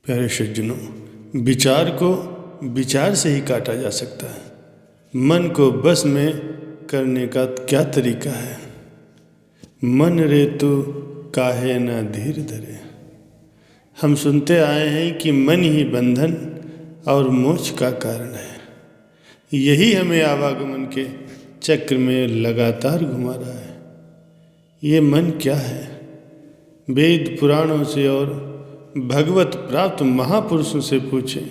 प्यारे सज्जनों, विचार को विचार से ही काटा जा सकता है। मन को बस में करने का क्या तरीका है। मन रे तू काहे ना धीर धरे। हम सुनते आए हैं कि मन ही बंधन और मोक्ष का कारण है। यही हमें आवागमन के चक्र में लगातार घुमा रहा है। ये मन क्या है? वेद पुराणों से और भगवत प्राप्त महापुरुषों से पूछें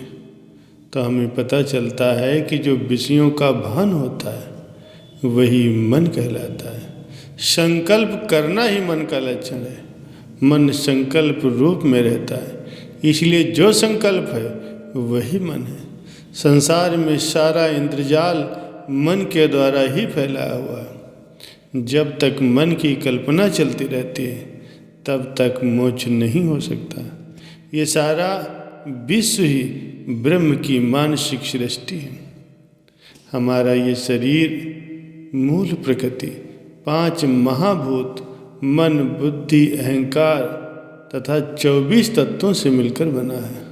तो हमें पता चलता है कि जो विषयों का भान होता है वही मन कहलाता है। संकल्प करना ही मन का लक्षण है। मन संकल्प रूप में रहता है, इसलिए जो संकल्प है वही मन है। संसार में सारा इंद्रजाल मन के द्वारा ही फैलाया हुआ है। जब तक मन की कल्पना चलती रहती है तब तक मोक्ष नहीं हो सकता। ये सारा विश्व ही ब्रह्म की मानसिक सृष्टि है। हमारा ये शरीर मूल प्रकृति 5 महाभूत मन, बुद्धि, अहंकार तथा 24 तत्वों से मिलकर बना है।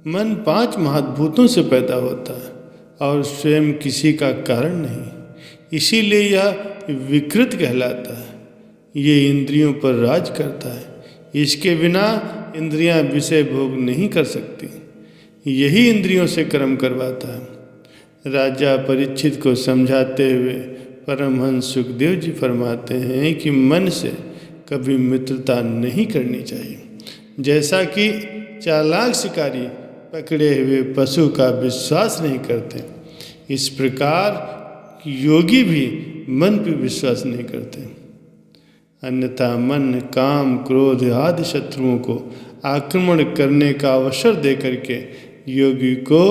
मन 5 महाभूतों से पैदा होता है और स्वयं किसी का कारण नहीं, इसीलिए यह विकृत कहलाता है। ये इंद्रियों पर राज करता है। इसके बिना इंद्रियां विषय भोग नहीं कर सकती। यही इंद्रियों से कर्म करवाता है। राजा परीक्षित को समझाते हुए परमहंस सुखदेव जी फरमाते हैं कि मन से कभी मित्रता नहीं करनी चाहिए। जैसा कि चालाक शिकारी पकड़े हुए पशु का विश्वास नहीं करते, इस प्रकार योगी भी मन पर विश्वास नहीं करते। अन्यथा मन काम, क्रोध आदि शत्रुओं को आक्रमण करने का अवसर दे करके योगी को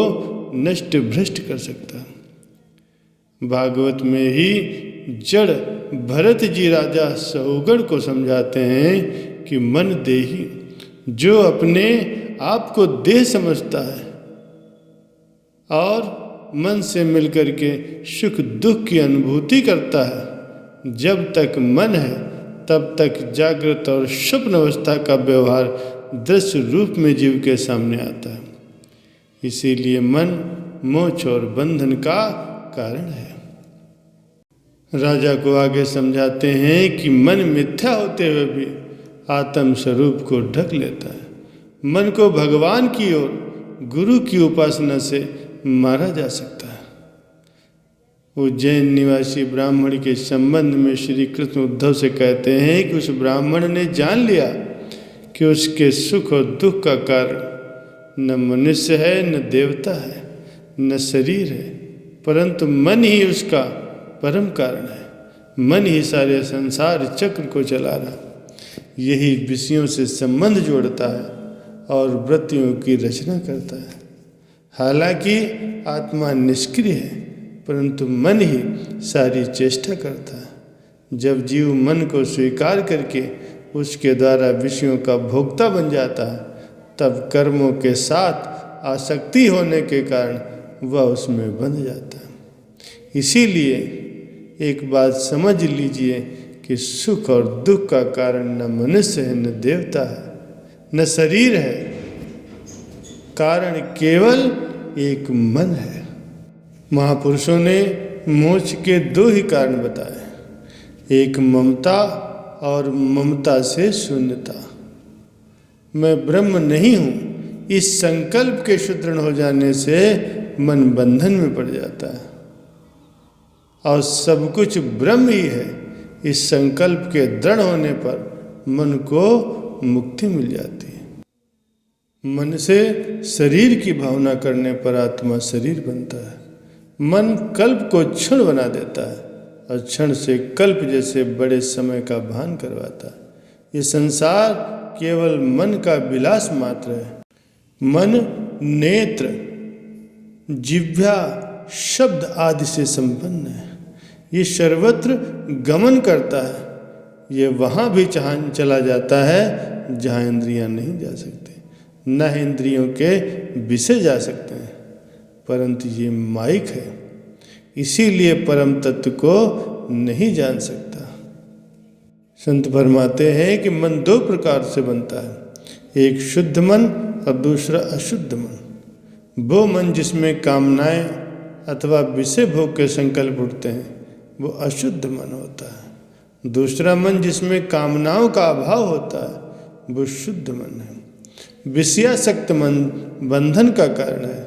नष्ट भ्रष्ट कर सकता है। भागवत में ही जड़ भरत जी राजा सौगढ़ को समझाते हैं कि मन देही, जो अपने आप को देह समझता है और मन से मिलकर के सुख दुख की अनुभूति करता है, जब तक मन है तब तक जागृत और स्वप्न अवस्था का व्यवहार दृश्य रूप में जीव के सामने आता है। इसीलिए मन मोक्ष और बंधन का कारण है। राजा को आगे समझाते हैं कि मन मिथ्या होते हुए भी आत्म स्वरूप को ढक लेता है। मन को भगवान की ओर गुरु की उपासना से मारा जा सकता है। उज्जैन निवासी ब्राह्मण के संबंध में श्री कृष्ण उद्धव से कहते हैं कि उस ब्राह्मण ने जान लिया कि उसके सुख और दुख का कारण न मनुष्य है, न देवता है, न शरीर है, परंतु मन ही उसका परम कारण है। मन ही सारे संसार चक्र को चला रहा। यही विषयों से संबंध जोड़ता है और वृत्तियों की रचना करता है। हालांकि आत्मा निष्क्रिय है, परंतु मन ही सारी चेष्टा करता है। जब जीव मन को स्वीकार करके उसके द्वारा विषयों का भोक्ता बन जाता है, तब कर्मों के साथ आसक्ति होने के कारण वह उसमें बंध जाता है। इसीलिए एक बात समझ लीजिए कि सुख और दुख का कारण न मनुष्य है, न देवता है, न शरीर है, कारण केवल एक मन है। महापुरुषों ने मोक्ष के 2 ही कारण बताए, एक ममता और ममता से शून्यता। मैं ब्रह्म नहीं हूँ, इस संकल्प के सुदृढ़ हो जाने से मन बंधन में पड़ जाता है और सब कुछ ब्रह्म ही है, इस संकल्प के दृढ़ होने पर मन को मुक्ति मिल जाती है। मन से शरीर की भावना करने पर आत्मा शरीर बनता है। मन कल्प को क्षण बना देता है और क्षण से कल्प जैसे बड़े समय का भान करवाता है। ये संसार केवल मन का विलास मात्र है। मन नेत्र, जिह्वा, शब्द आदि से संपन्न है। ये सर्वत्र गमन करता है। ये वहाँ भी चला जाता है जहाँ इंद्रियाँ नहीं जा सकती, न इंद्रियों के विषय जा सकते हैं, परंतु ये माइक है, इसीलिए परम तत्व को नहीं जान सकता। संत फरमाते हैं कि मन 2 प्रकार से बनता है। एक शुद्ध मन और दूसरा अशुद्ध मन। वो मन जिसमें कामनाएं अथवा विषय भोग के संकल्प उठते हैं वो अशुद्ध मन होता है। दूसरा मन जिसमें कामनाओं का अभाव होता है वो शुद्ध मन है। विषयासक्त मन बंधन का कारण है,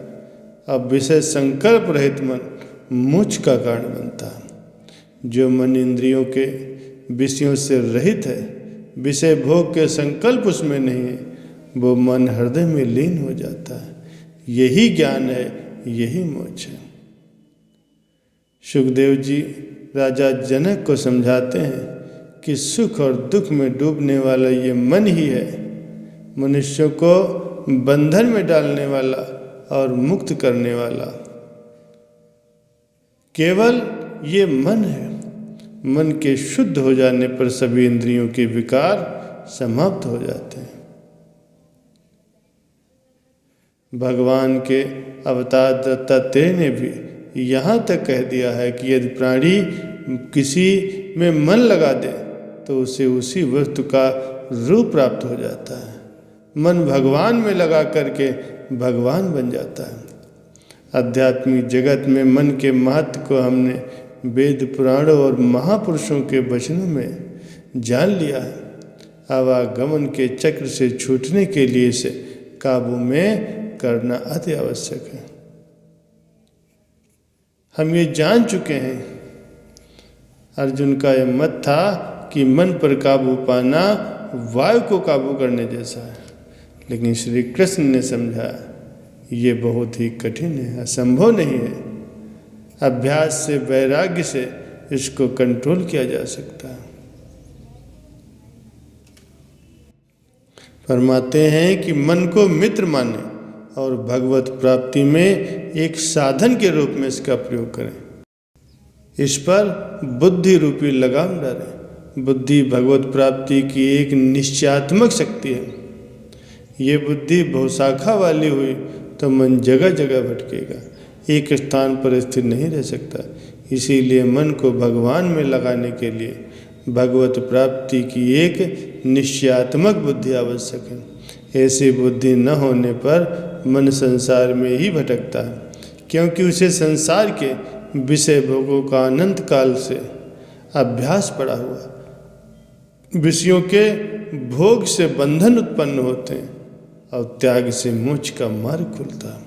अब विषय संकल्प रहित मन मोक्ष का कारण बनता है। जो मन इंद्रियों के विषयों से रहित है, विषय भोग के संकल्प उसमें नहीं है, वो मन हृदय में लीन हो जाता है। यही ज्ञान है, यही मोक्ष है। सुखदेव जी राजा जनक को समझाते हैं कि सुख और दुख में डूबने वाला ये मन ही है, मनुष्यों को बंधन में डालने वाला और मुक्त करने वाला केवल ये मन है। मन के शुद्ध हो जाने पर सभी इंद्रियों के विकार समाप्त हो जाते हैं। भगवान के अवतार दत्तात्रेय ने भी यहाँ तक कह दिया है कि यदि प्राणी किसी में मन लगा दे तो उसे उसी वस्तु का रूप प्राप्त हो जाता है। मन भगवान में लगा करके भगवान बन जाता है। आध्यात्मिक जगत में मन के महत्व को हमने वेद पुराणों और महापुरुषों के वचनों में जान लिया है। आवागमन के चक्र से छूटने के लिए इसे काबू में करना अति आवश्यक है। हम ये जान चुके हैं, अर्जुन का यह मत था कि मन पर काबू पाना वायु को काबू करने जैसा है, लेकिन श्री कृष्ण ने समझा ये बहुत ही कठिन है, असंभव नहीं है। अभ्यास से, वैराग्य से इसको कंट्रोल किया जा सकता है। फरमाते हैं कि मन को मित्र माने और भगवत प्राप्ति में एक साधन के रूप में इसका प्रयोग करें। इस पर बुद्धि रूपी लगाम डालें। बुद्धि भगवत प्राप्ति की एक निश्चयात्मक शक्ति है। ये बुद्धि बहुशाखा वाली हुई तो मन जगह जगह भटकेगा, एक स्थान पर स्थिर नहीं रह सकता। इसीलिए मन को भगवान में लगाने के लिए भगवत प्राप्ति की एक निश्चयात्मक बुद्धि आवश्यक है। ऐसी बुद्धि न होने पर मन संसार में ही भटकता है, क्योंकि उसे संसार के विषय भोगों का अनंत काल से अभ्यास पड़ा हुआ। विषयों के भोग से बंधन उत्पन्न होते हैं और त्याग से मोक्ष का मार्ग खुलता है।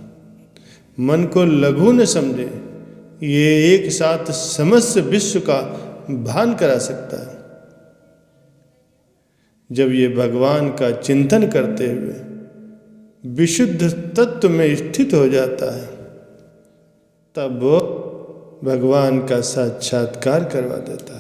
मन को लघु न समझे, ये एक साथ समस्त विश्व का भान करा सकता है। जब ये भगवान का चिंतन करते हुए विशुद्ध तत्व में स्थित हो जाता है, तब वो भगवान का साक्षात्कार करवा देता है।